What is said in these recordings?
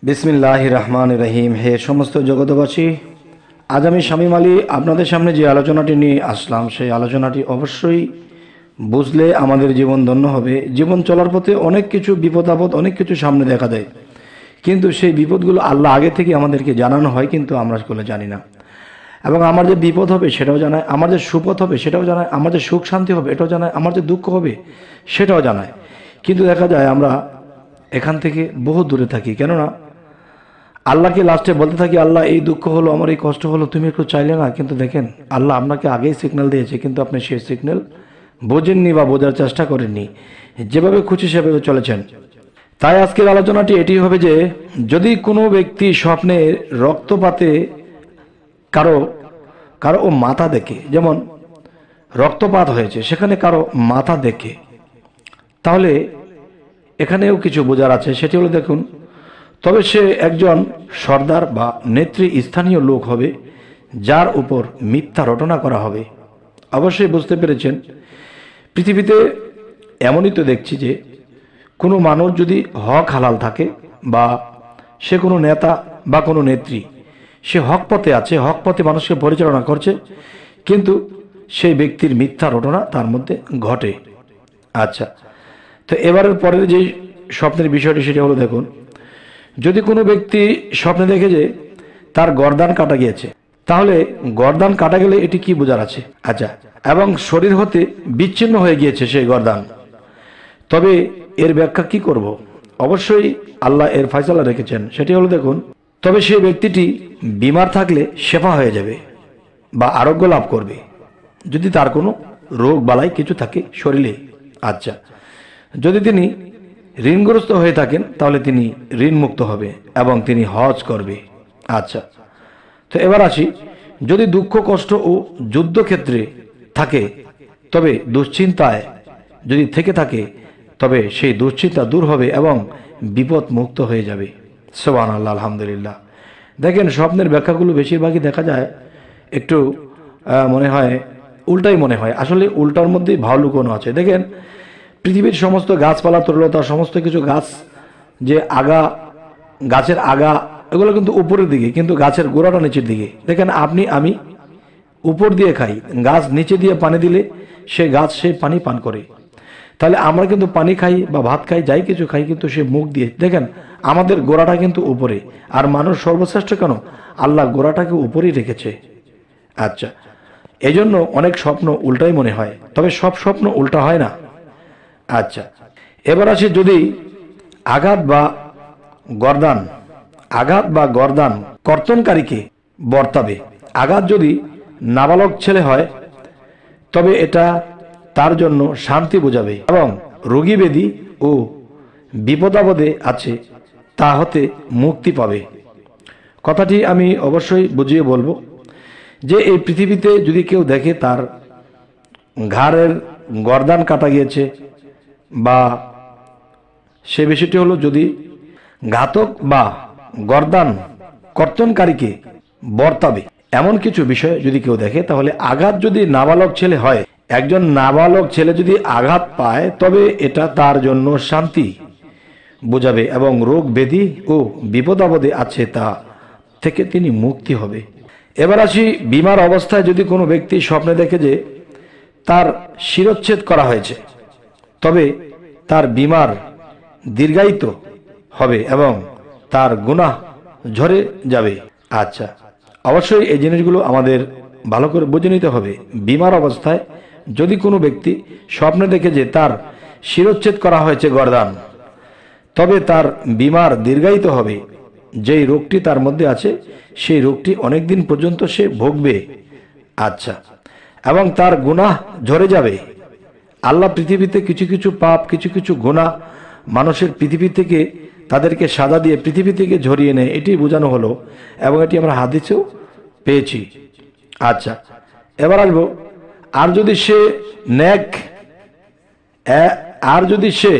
বিসমিল্লাহির রহমানির রহিম। হে সমস্ত জগতবাসী, আজ আমি শামীম আলী আপনাদের সামনে যে আলোচনাটি নিয়ে আসলাম, সেই আলোচনাটি অবশ্যই বুঝলে আমাদের জীবন ধন্য হবে। জীবন চলার পথে অনেক কিছু বিপদ আপদ, অনেক কিছু সামনে দেখা দেয়, কিন্তু সেই বিপদগুলো আল্লাহ আগে থেকে আমাদেরকে জানানো হয়, কিন্তু আমরা সেগুলো জানি না। এবং আমার যে বিপদ হবে সেটাও জানায়, আমার যে সুপথ হবে সেটাও জানায়, আমার যে সুখ শান্তি হবে এটাও জানায়, আমার যে দুঃখ হবে সেটাও জানায়। কিন্তু দেখা যায় আমরা এখান থেকে বহু দূরে থাকি। কেননা আল্লাহকে লাস্টে বলতে থাকি, আল্লাহ এই দুঃখ হলো, আমার এই কষ্ট হলো, তুমি একটু চাইলে না। কিন্তু দেখেন, আল্লাহ আপনাকে আগেই সিগন্যাল দিয়েছে, কিন্তু আপনি সেই সিগন্যাল বোঝেননি বা বোঝার চেষ্টা করেননি, যেভাবে খুশি সেভাবে চলেছেন। তাই আজকের আলোচনাটি এটি হবে যে, যদি কোনো ব্যক্তি স্বপ্নে রক্তপাতে কারো ও মাথা দেখে, যেমন রক্তপাত হয়েছে সেখানে কারো মাথা দেখে, তাহলে এখানেও কিছু বোঝার আছে। সেটি হলো, দেখুন, তবে সে একজন সর্দার বা নেত্রী স্থানীয় লোক হবে, যার উপর মিথ্যা রটনা করা হবে। অবশ্যই বুঝতে পেরেছেন, পৃথিবীতে এমনই তো দেখছি যে কোনো মানুষ যদি হক হালাল থাকে, বা সে কোনো নেতা বা কোনো নেত্রী, সে হক পথে আছে, হক পথে মানুষকে পরিচালনা করছে, কিন্তু সেই ব্যক্তির মিথ্যা রটনা তার মধ্যে ঘটে। আচ্ছা, তো এবারের পরের যে স্বপ্নের বিষয়টি সেটা হলো, দেখুন, যদি কোনো ব্যক্তি স্বপ্নে দেখে যে তার গর্দান কাটা গিয়েছে, তাহলে গর্দান কাটা গেলে এটি কি বোঝার আছে? আচ্ছা, এবং শরীর হতে বিচ্ছিন্ন হয়ে গিয়েছে সেই গর্দান, তবে এর ব্যাখ্যা কি করব? অবশ্যই আল্লাহ এর ফয়সালা রেখেছেন। সেটি হলো, দেখুন, তবে সেই ব্যক্তিটি বিমার থাকলে শেফা হয়ে যাবে বা আরোগ্য লাভ করবে, যদি তার কোনো রোগ বালাই কিছু থাকে শরীরে। আচ্ছা, যদি তিনি ঋণগ্রস্ত হয়ে থাকেন, তাহলে তিনি ঋণ মুক্ত হবে এবং তিনি হজ করবে। আচ্ছা, তো এবার আসি, যদি দুঃখ কষ্ট ও যুদ্ধক্ষেত্রে থাকে, তবে দুশ্চিন্তায় যদি থেকে থাকে, তবে সেই দুশ্চিন্তা দূর হবে এবং বিপদ মুক্ত হয়ে যাবে। সুবহানাল্লাহ, আলহামদুলিল্লাহ। দেখেন, স্বপ্নের ব্যাখ্যাগুলো বেশিরভাগই দেখা যায় একটু মনে হয় উল্টাই মনে হয়, আসলে উল্টার মধ্যেই ভালো লুকোনো আছে। দেখেন, পৃথিবীর সমস্ত গাছপালা, তরলতা, সমস্ত কিছু গাছ, যে আগা, গাছের আগা, এগুলো কিন্তু উপরের দিকে, কিন্তু গাছের গোড়াটা নিচের দিকে। দেখেন, আপনি আমি উপর দিয়ে খাই, গাছ নিচে দিয়ে পানি দিলে সে গাছ সেই পানি পান করে। তাহলে আমরা কিন্তু পানি খাই বা ভাত খাই, যাই কিছু খাই, কিন্তু সে মুখ দিয়ে। দেখেন, আমাদের গোড়াটা কিন্তু উপরে, আর মানুষ সর্বশ্রেষ্ঠ কেন? আল্লাহ গোড়াটাকে উপরেই রেখেছে। আচ্ছা, এই জন্য অনেক স্বপ্ন উল্টাই মনে হয়, তবে সব স্বপ্ন উল্টা হয় না। আচ্ছা, এবার আসি, যদি আঘাত বা গর্দান কর্তনকারীকে বর্তাবে। আঘাত যদি নাবালক ছেলে হয়, তবে এটা তার জন্য শান্তি বোঝাবে এবং রোগী ব্যাধি ও বিপদাপদে আছে তা হতে মুক্তি পাবে। কথাটি আমি অবশ্যই বুঝিয়ে বলবো যে, এই পৃথিবীতে যদি কেউ দেখে তার ঘাড়ের গর্দান কাটা গিয়েছে, বা সে বিষয়টি হলো, যদি ঘাতক বা গর্দান কর্তনকারীকে বর্তাবে এমন কিছু বিষয় যদি কেউ দেখে, তাহলে আঘাত যদি নাবালক ছেলে হয়, একজন নাবালক ছেলে যদি আঘাত পায়, তবে এটা তার জন্য শান্তি বোঝাবে এবং রোগ ব্যাধি ও বিপদ আপদে আছে তা থেকে তিনি মুক্তি হবে। এবার আসি, বিমার অবস্থায় যদি কোনো ব্যক্তি স্বপ্নে দেখে যে তার শিরচ্ছেদ করা হয়েছে, তবে তার বিমার দীর্ঘায়িত হবে এবং তার গুনাহ ঝরে যাবে। আচ্ছা, অবশ্যই এই জিনিসগুলো আমাদের ভালো করে বুঝে নিতে হবে। বিমার অবস্থায় যদি কোনো ব্যক্তি স্বপ্নে দেখে যে তার শিরচ্ছেদ করা হয়েছে গর্দান, তবে তার বিমার দীর্ঘায়িত হবে, যেই রোগটি তার মধ্যে আছে সেই রোগটি অনেক দিন পর্যন্ত সে ভোগবে। আচ্ছা, এবং তার গুনাহ ঝরে যাবে। আল্লাহ পৃথিবীতে কিছু কিছু পাপ, কিছু কিছু গুনাহ মানুষের পৃথিবী থেকে, তাদেরকে সাজা দিয়ে পৃথিবী থেকে ঝরিয়ে নেয়, এটি বোঝানো হলো, এবং এটি আমরা হাদিসেও পেয়েছি। আচ্ছা, এবার আসবো, আর যদি সে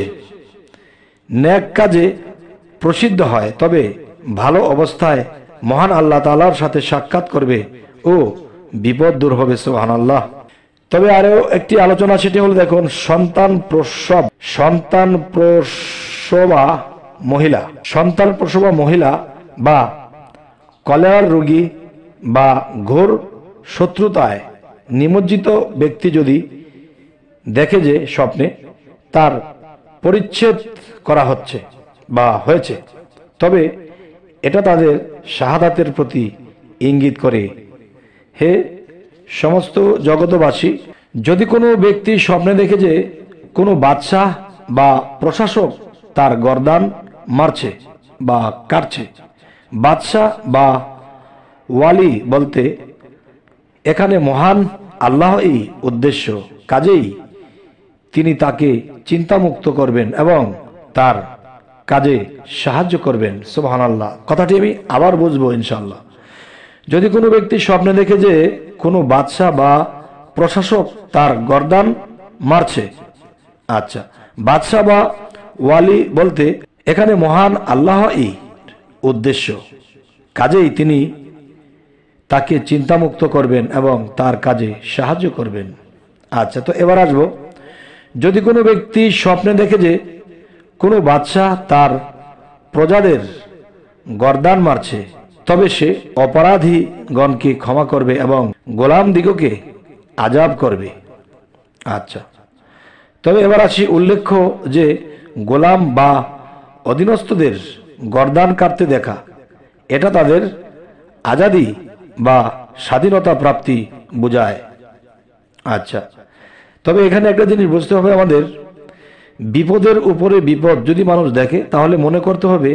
নেক কাজে প্রসিদ্ধ হয়, তবে ভালো অবস্থায় মহান আল্লাহ তাআলার সাথে সাক্ষাৎ করবে ও বিপদ দূর হবে। সুবহানাল্লাহ। তবে আরো একটি আলোচনা, সেটি হলো, দেখুন, সন্তান প্রসবা মহিলা, সন্তান প্রসবা মহিলা বা কলেরার রোগী বা ঘোর শত্রুতায় নিমজ্জিত ব্যক্তি যদি দেখে যে স্বপ্নে তার পরিচ্ছেদ করা হচ্ছে বা হয়েছে, তবে এটা তাদের শাহাদাতের প্রতি ইঙ্গিত করে। হে সমস্ত জগতবাসী, যদি কোনো ব্যক্তি স্বপ্নে দেখে যে কোনো বাদশাহ বা প্রশাসক তার গর্দান মারছে বা কাটছে, বাদশাহ বা ওয়ালি বলতে এখানে মহান আল্লাহই উদ্দেশ্য, কাজেই তিনি তাকে চিন্তামুক্ত করবেন এবং তার কাজে সাহায্য করবেন। সুবহানাল্লাহ। কথাটি আমি আবার বুঝবো ইনশাআল্লাহ। যদি কোনো ব্যক্তি স্বপ্নে দেখে যে কোনো বাদশাহ বা প্রশাসক তার গর্দান মারছে, আচ্ছা, বাদশাহ বা ওয়ালি বলতে এখানে মহান আল্লাহই উদ্দেশ্য, কাজেই তিনি তাকে চিন্তামুক্ত করবেন এবং তার কাজে সাহায্য করবেন। আচ্ছা, তো এবার আসবো, যদি কোনো ব্যক্তি স্বপ্নে দেখে যে কোনো বাদশাহ তার প্রজাদের গর্দান মারছে, তবে সে অপরাধীগণকে ক্ষমা করবে এবং গোলাম দিগকে আযাব করবে। আচ্ছা, তবে এবার আসি, উল্লেখ্য যে গোলাম বা অধীনস্থদের গর্দান কাটতে দেখা, এটা তাদের আজাদি বা স্বাধীনতা প্রাপ্তি বোঝায়। আচ্ছা, তবে এখানে একটা জিনিস বুঝতে হবে আমাদের, বিপদের উপরে বিপদ যদি মানুষ দেখে তাহলে মনে করতে হবে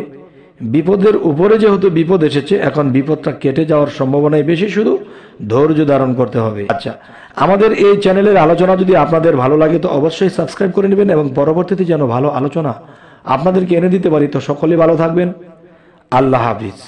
বিপদের উপরে যেহেতু বিপদ এসেছে, এখন বিপদটা কেটে যাওয়ার সম্ভাবনাই বেশি, শুধু ধৈর্য ধারণ করতে হবে। আচ্ছা, আমাদের এই চ্যানেলের আলোচনা যদি আপনাদের ভালো লাগে তো অবশ্যই সাবস্ক্রাইব করে নেবেন এবং পরবর্তীতে যেন ভালো আলোচনা আপনাদেরকে এনে দিতে পারি। তো সকলেই ভালো থাকবেন। আল্লাহ হাফিজ।